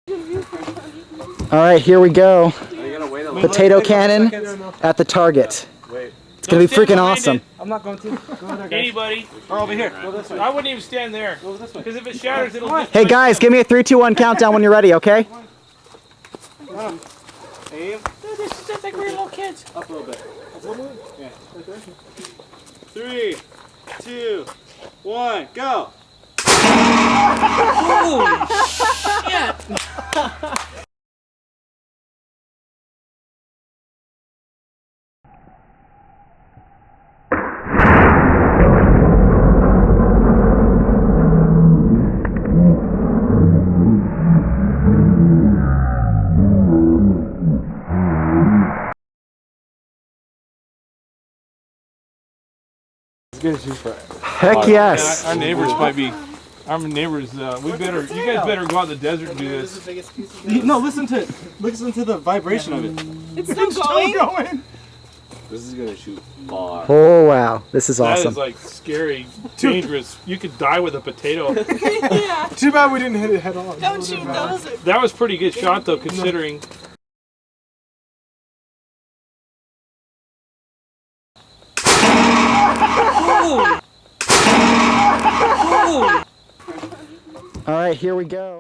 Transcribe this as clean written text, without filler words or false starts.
All right, here we go. Potato cannon at the target. It's gonna be freaking awesome. I'm not going to. Go over there, guys. Anybody? Or over here. Go this way. I wouldn't even stand there. Go this way. Because if it shatters, it'll just... Hey guys, give me a 3, 2, 1 countdown when you're ready, okay? Aim. Dude, this is just like we're little kids. Up a little bit. Up a little bit? Yeah. 3, 2, 1, go! Holy shit! Heck yes. Our neighbors might be... Our neighbors, we better... You guys better go out in the desert and do this. No, listen to the vibration of it. It's still going? This is gonna shoot far. Oh wow, this is That awesome. is like scary, dangerous. You could die with a potato. Yeah. Too bad we didn't hit it head on. Don't shoot those. That was pretty good shot though, considering... All right, here we go.